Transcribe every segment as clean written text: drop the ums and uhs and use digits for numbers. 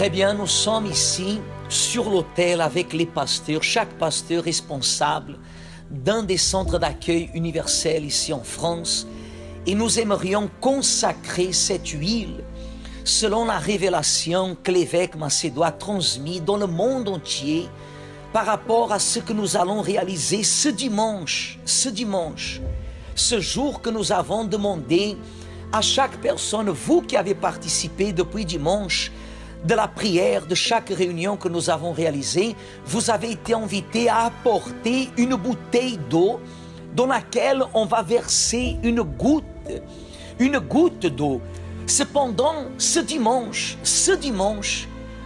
Très bien, nous sommes ici sur l'autel avec les pasteurs, chaque pasteur responsable d'un des centres d'accueil universels ici en France, et nous aimerions consacrer cette huile selon la révélation que l'évêque Macedo a transmise dans le monde entier par rapport à ce que nous allons réaliser ce dimanche, ce jour que nous avons demandé à chaque personne, vous qui avez participé depuis dimanche, de la prière, de chaque réunion que nous avons réalisée, vous avez été invités à apporter une bouteille d'eau dans laquelle on va verser une goutte d'eau. Cependant, ce dimanche,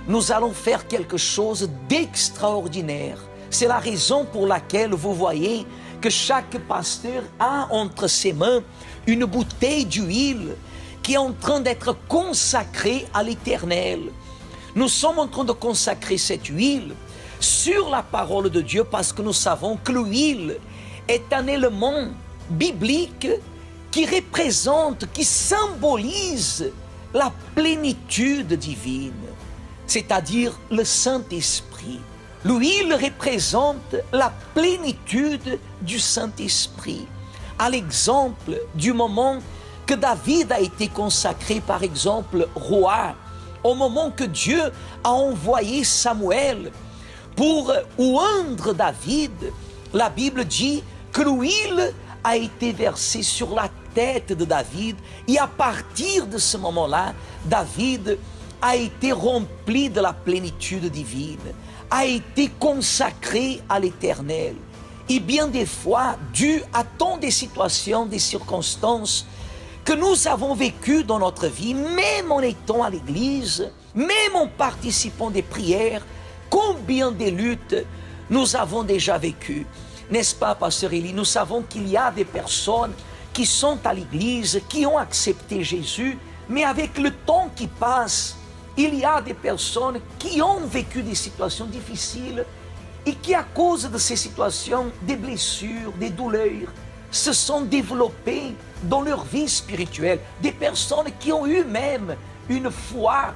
nous allons faire quelque chose d'extraordinaire. C'est la raison pour laquelle vous voyez que chaque pasteur a entre ses mains une bouteille d'huile qui est en train d'être consacrée à l'Éternel. Nous sommes en train de consacrer cette huile sur la parole de Dieu parce que nous savons que l'huile est un élément biblique qui représente, qui symbolise la plénitude divine, c'est-à-dire le Saint-Esprit. L'huile représente la plénitude du Saint-Esprit. À l'exemple du moment que David a été consacré, par exemple, roi, au moment que Dieu a envoyé Samuel pour oindre David, la Bible dit que l'huile a été versée sur la tête de David, et à partir de ce moment-là, David a été rempli de la plénitude divine, a été consacré à l'Éternel. Et bien des fois, dû à tant de situations, des circonstances que nous avons vécues dans notre vie, même en étant à l'église, même en participant des prières, combien de luttes nous avons déjà vécues. N'est-ce pas, Pasteur Élie? Nous savons qu'il y a des personnes qui sont à l'église, qui ont accepté Jésus, mais avec le temps qui passe, il y a des personnes qui ont vécu des situations difficiles et qui, à cause de ces situations, des blessures, des douleurs, se sont développées dans leur vie spirituelle. Des personnes qui ont eu même une foi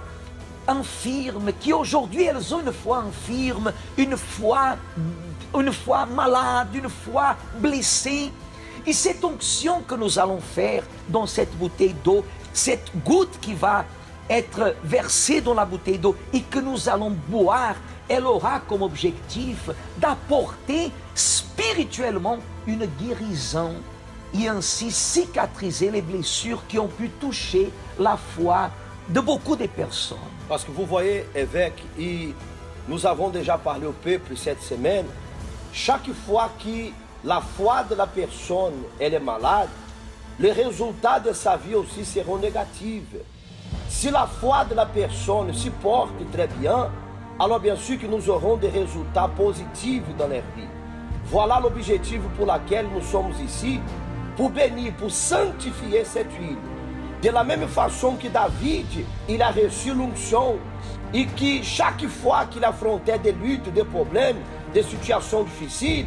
infirme, qui aujourd'hui elles ont une foi infirme, une foi malade, une foi blessée. Et cette onction que nous allons faire dans cette bouteille d'eau, cette goutte qui va être versée dans la bouteille d'eau et que nous allons boire, elle aura comme objectif d'apporter spirituellement une guérison et ainsi cicatriser les blessures qui ont pu toucher la foi de beaucoup de personnes. Parce que vous voyez, évêque, et nous avons déjà parlé au peuple cette semaine, chaque fois que la foi de la personne elle est malade, les résultats de sa vie aussi seront négatifs. Si la foi de la personne se porte très bien, alors bien sûr que nous aurons des résultats positifs dans leur vie. Voilà l'objectif pour lequel nous sommes ici, pour bénir, pour sanctifier cette huile. De la même façon que David, il a reçu l'onction et que chaque fois qu'il affrontait des luttes, des problèmes, des situations difficiles,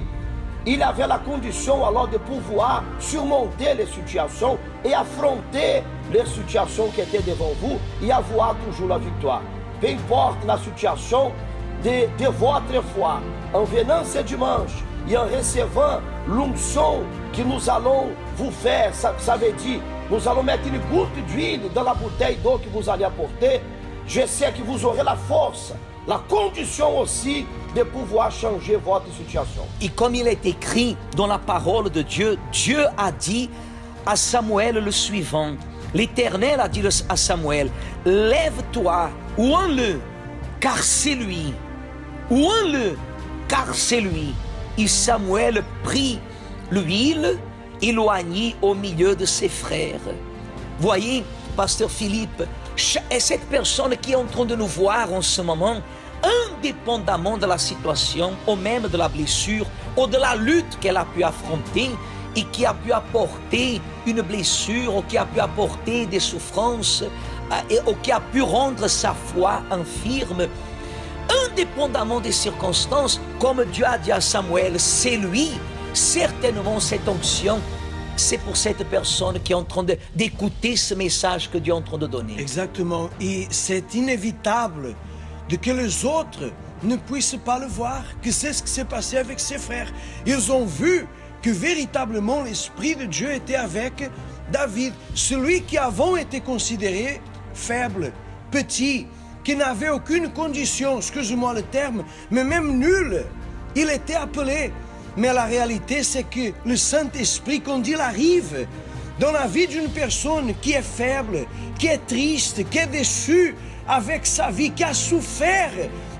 il avait la condition alors de pouvoir surmonter les situations et affronter les situations qui étaient devant vous et avoir toujours la victoire. Peu importe la situation de votre foi, en venant ce dimanche et en recevant l'onction que nous allons vous faire, ça veut dire, nous allons mettre une goutte d'huile dans la bouteille d'eau que vous allez apporter. Je sais que vous aurez la force, la condition aussi de pouvoir changer votre situation. Et comme il est écrit dans la parole de Dieu, Dieu a dit à Samuel le suivant. L'Éternel a dit à Samuel, lève-toi, oins-le, car c'est lui. Oins-le, car c'est lui. Et Samuel prit l'huile et l'oignit au milieu de ses frères. Voyez, Pasteur Philippe, cette personne qui est en train de nous voir en ce moment, indépendamment de la situation, ou même de la blessure, ou de la lutte qu'elle a pu affronter, et qui a pu apporter une blessure, ou qui a pu apporter des souffrances, ou qui a pu rendre sa foi infirme, indépendamment des circonstances, comme Dieu a dit à Samuel, c'est lui, certainement cette onction, c'est pour cette personne qui est en train d'écouter ce message que Dieu est en train de donner. Exactement, et c'est inévitable de que les autres ne puissent pas le voir, que c'est ce qui s'est passé avec ses frères. Ils ont vu que véritablement l'Esprit de Dieu était avec David, celui qui avant était considéré faible, petit, qui n'avait aucune condition, excusez-moi le terme, mais même nul. Il était appelé. Mais la réalité, c'est que le Saint-Esprit, quand il arrive dans la vie d'une personne qui est faible, qui est triste, qui est déçue avec sa vie, qui a souffert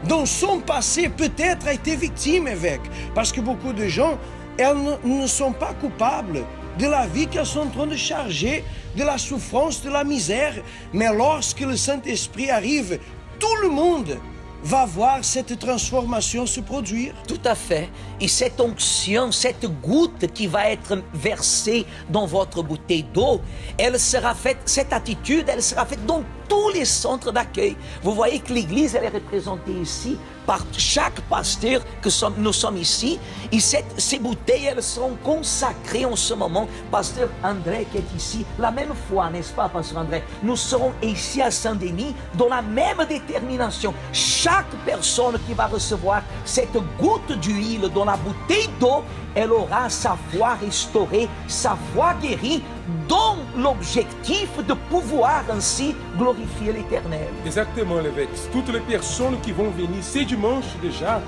dans son passé, peut-être a été victime avec. Parce que beaucoup de gens, elles ne sont pas coupables de la vie qu'elles sont en train de charger, de la souffrance, de la misère. Mais lorsque le Saint-Esprit arrive, tout le monde va voir cette transformation se produire. Tout à fait. Et cette onction, cette goutte qui va être versée dans votre bouteille d'eau, elle sera faite, cette attitude, elle sera faite dans tous les centres d'accueil. Vous voyez que l'Église, elle est représentée ici par chaque pasteur que nous sommes ici. Et ces bouteilles, elles seront consacrées en ce moment. Pasteur André qui est ici, la même foi, n'est-ce pas, Pasteur André? Nous serons ici à Saint-Denis dans la même détermination. Chaque personne qui va recevoir cette goutte d'huile dans la bouteille d'eau, elle aura sa foi restaurée, sa foi guérie, dont l'objectif de pouvoir ainsi glorifier l'Éternel. Exactement, l'évêque. Toutes les personnes qui vont venir ce dimanche déjà,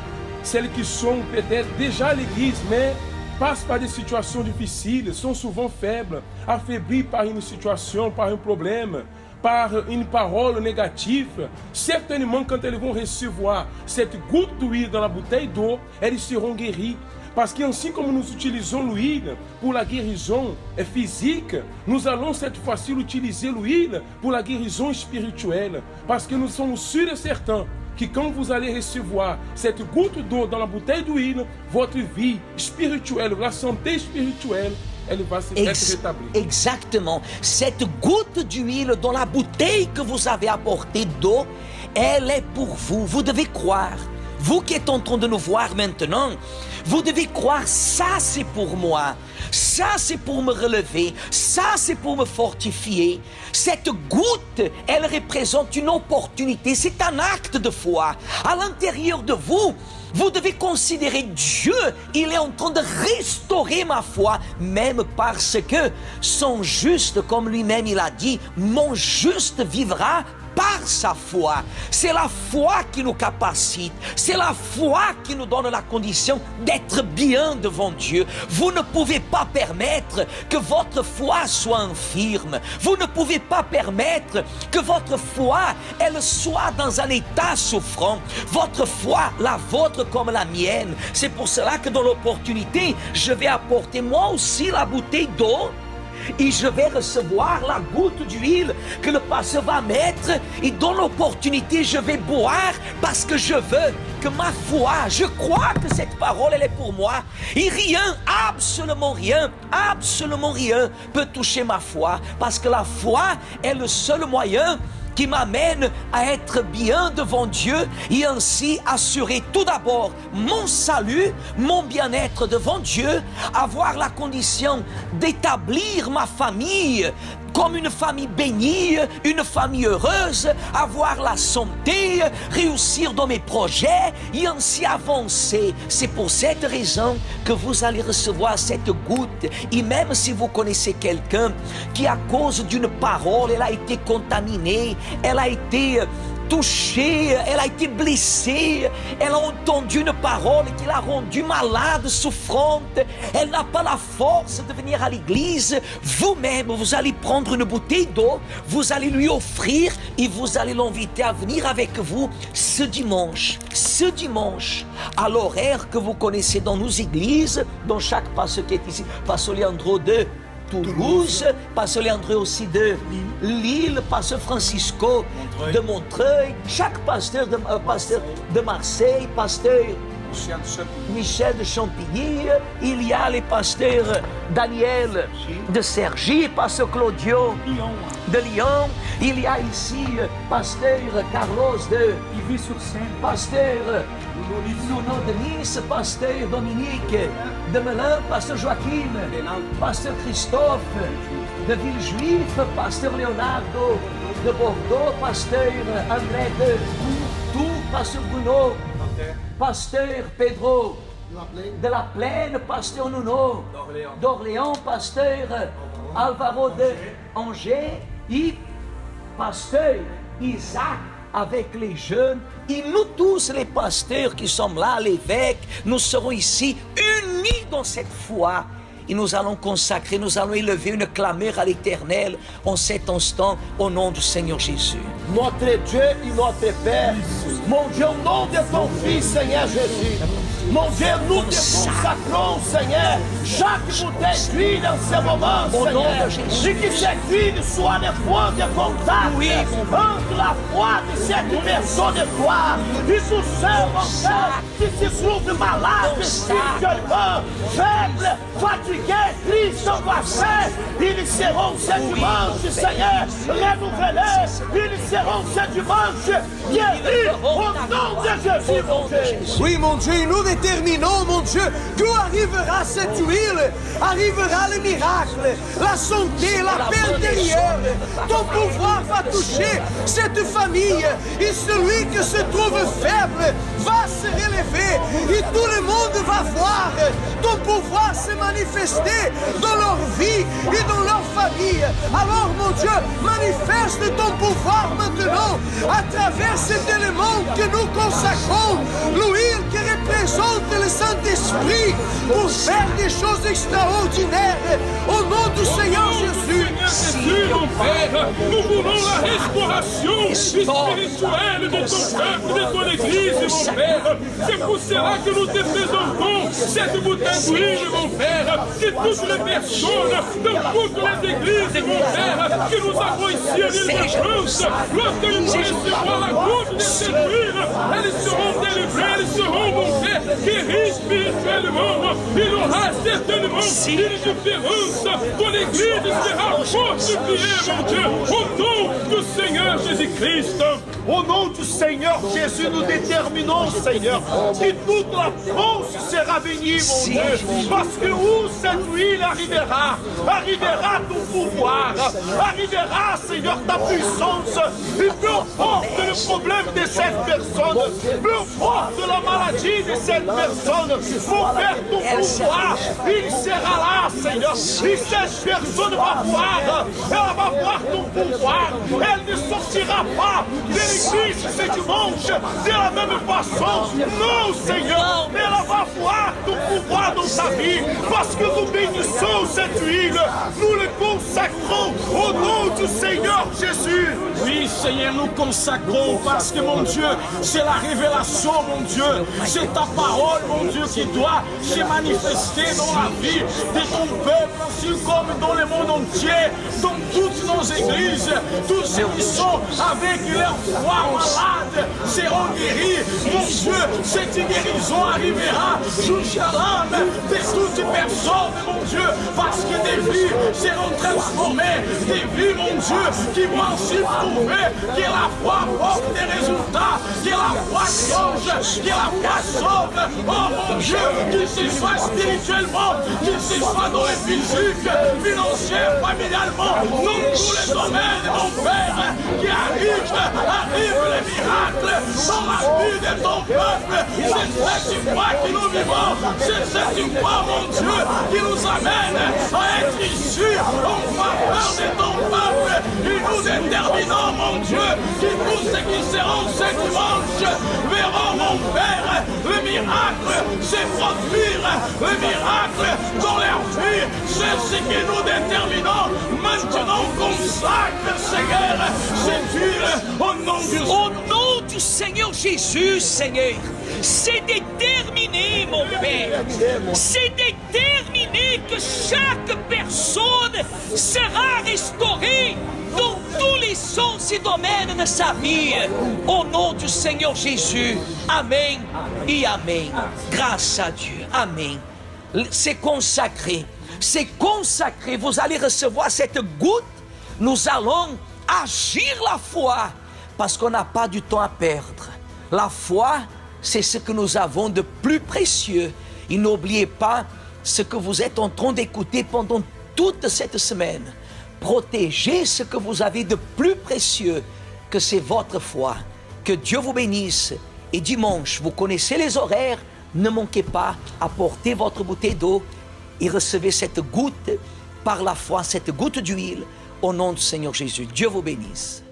celles qui sont peut-être déjà à l'église, mais passent par des situations difficiles, sont souvent faibles, affaiblis par une situation, par un problème, par une parole négative, certainement quand elles vont recevoir cette goutte d'huile dans la bouteille d'eau, elles seront guéries. Parce qu'ainsi comme nous utilisons l'huile pour la guérison physique, nous allons cette fois-ci utiliser l'huile pour la guérison spirituelle. Parce que nous sommes sûrs et certains que quand vous allez recevoir cette goutte d'eau dans la bouteille d'huile, votre vie spirituelle, la santé spirituelle, elle va être rétablie. Exactement. Cette goutte d'huile dans la bouteille que vous avez apportée d'eau, elle est pour vous. Vous devez croire. Vous qui êtes en train de nous voir maintenant, vous devez croire, ça c'est pour moi, ça c'est pour me relever, ça c'est pour me fortifier. Cette goutte, elle représente une opportunité, c'est un acte de foi. À l'intérieur de vous, vous devez considérer Dieu, il est en train de restaurer ma foi, même parce que son juste, comme lui-même il a dit, mon juste vivra par sa foi. C'est la foi qui nous capacite, c'est la foi qui nous donne la condition d'être bien devant Dieu. Vous ne pouvez pas permettre que votre foi soit infirme, vous ne pouvez pas permettre que votre foi, elle soit dans un état souffrant. Votre foi, la vôtre comme la mienne, c'est pour cela que dans l'opportunité, je vais apporter moi aussi la bouteille d'eau et je vais recevoir la goutte d'huile que le pasteur va mettre, et dans l'opportunité je vais boire parce que je veux que ma foi, je crois que cette parole elle est pour moi, et rien, absolument rien peut toucher ma foi, parce que la foi est le seul moyen qui m'amène à être bien devant Dieu et ainsi assurer tout d'abord mon salut, mon bien-être devant Dieu, avoir la condition d'établir ma famille comme une famille bénie, une famille heureuse, avoir la santé, réussir dans mes projets et ainsi avancer. C'est pour cette raison que vous allez recevoir cette goutte. Et même si vous connaissez quelqu'un qui à cause d'une parole, elle a été contaminée, elle a été touchée, elle a été blessée, elle a entendu une parole qui l'a rendue malade, souffrante, elle n'a pas la force de venir à l'église, vous-même, vous allez prendre une bouteille d'eau, vous allez lui offrir et vous allez l'inviter à venir avec vous ce dimanche, à l'horaire que vous connaissez dans nos églises, dans chaque pasteur qui est ici, pasteur Leandro de Toulouse, pasteur Leandro aussi de Lille, pasteur Francisco de Montreuil, chaque pasteur de Marseille, pasteur Michel de Champigny, il y a les pasteurs Daniel de Cergy, pasteur Claudio de Lyon, il y a ici pasteur Carlos de Ivry-sur-Seine, pasteur Nuno de Nice, pasteur Dominique de Melun, pasteur Joachim, pasteur Christophe de Villejuif, pasteur Leonardo de Bordeaux, pasteur André de Tours, Pasteur Bruno, Pasteur Pedro, de la Plaine, Pasteur Nuno, d'Orléans, Pasteur Alvaro de Angers, et Pasteur Isaac avec les jeunes, et nous tous les pasteurs qui sommes là, l'évêque, nous serons ici unis dans cette foi. Et nous allons consacrer, nous allons élever une clameur à l'Éternel en cet instant, au nom du Seigneur Jésus. Notre Dieu et notre Père, mon Dieu, au nom de ton Fils, Seigneur Jésus, mon Dieu, nous te consacrons, Seigneur, chaque bouteille d'huile en ce moment, Seigneur, et que cette huile soit le point de contact entre la foi de cette personne et toi, et tous ceux, mon Père, qui se trouvent malades, spirituellement, faibles, fatigués, tristes, angoissés, ils seront ce dimanche, Seigneur, renouvelés, ils seront ce dimanche guéris, au nom de Jésus, mon Dieu. Oui, mon Dieu, et nous déterminons, mon Dieu, d'où arrivera cette huile, arrivera le miracle, la santé, la paix intérieure. Ton pouvoir va toucher cette famille, et celui qui se trouve faible va se relever, et tout le monde va voir ton pouvoir se manifester dans leur vie et dans leur famille. Alors, mon Dieu, manifeste ton pouvoir maintenant à travers cet élément que nous consacrons, l'huile qui représente le Saint-Esprit, pour faire des choses extraordinaires au nom du Seigneur Jésus. Jésus, mon Père, nous voulons la restauration spirituelle de ton peuple, de ton Église, mon Père. C'est pour cela que nous te présentons cette bouteille d'huile, mon Père, que toutes les personnes, dans toutes les églises, mon Père, que nous avons ici à l'île de France, lorsque nous recevrons la goutte de cette huile, elles seront délivrées, elles seront, mon Père, guéries spirituellement. Il aura certainement une différence. Ton Église sera fortifiée, mon Dieu, au nom du Seigneur Jésus-Christ. Au nom du Seigneur Jésus, nous déterminons, Seigneur, que toute la France sera bénie, mon Dieu, parce que où cette huile arrivera, arrivera ton pouvoir, arrivera, Seigneur, ta puissance, et peu importe le problème de cette personne, peu importe la maladie de cette personne, faut faire ton pouvoir, il sera là, Seigneur, et cette personne va voir, elle va voir ton pouvoir, elle ne sortira pas de l'église ce dimanche de la même façon, non, Seigneur, elle va voir ton pouvoir dans sa vie, parce que nous bénissons cette huile, nous le consacrons au nom du Seigneur Jésus. Oui, Seigneur, nous consacrons parce que, mon Dieu, c'est la révélation, mon Dieu, c'est ta parole, mon Dieu, qui doit se manifester dans la vie de ton peuple, ainsi comme dans le monde entier, dans toutes nos églises. Tous ceux qui sont avec leur foi malade seront guéris. Mon Dieu, cette guérison arrivera jusqu'à l'âme de toute personne, mon Dieu, parce que des vies seront transformées, des vies, mon Dieu, qui vont ainsi prouver que la foi porte des résultats, que la foi change, que la foi sauve. Oh mon Dieu, qu'il se soit spirituellement, qu'il se soit dans le physique, financier, familialement, dans tous les domaines, mon Père, qui arrive le miracle dans la vie de ton peuple. C'est cette foi que nous vivons, c'est cette foi, mon Dieu, qui nous amène à être issus en faveur de ton peuple. Et nous déterminons, mon Dieu, que tous ceux qui seront ce dimanche verront, mon Père, le miracle se produire, le miracle dans leur vie. C'est ce que nous déterminons. Maintenant, consacre, Seigneur, cette huile au nom du Seigneur Jésus, Seigneur. C'est déterminé, mon Père. C'est déterminé que chaque personne sera restaurée dans tous les sens et domaines de sa vie. Au nom du Seigneur Jésus. Amen et Amen. Grâce à Dieu. Amen. C'est consacré. C'est consacré. Vous allez recevoir cette goutte. Nous allons agir la foi parce qu'on n'a pas du temps à perdre. La foi, c'est ce que nous avons de plus précieux. Et n'oubliez pas ce que vous êtes en train d'écouter pendant toute cette semaine. Protégez ce que vous avez de plus précieux, que c'est votre foi. Que Dieu vous bénisse Et dimanche, vous connaissez les horaires, ne manquez pas, apportez votre bouteille d'eau et recevez cette goutte par la foi, cette goutte d'huile, au nom du Seigneur Jésus. Dieu vous bénisse.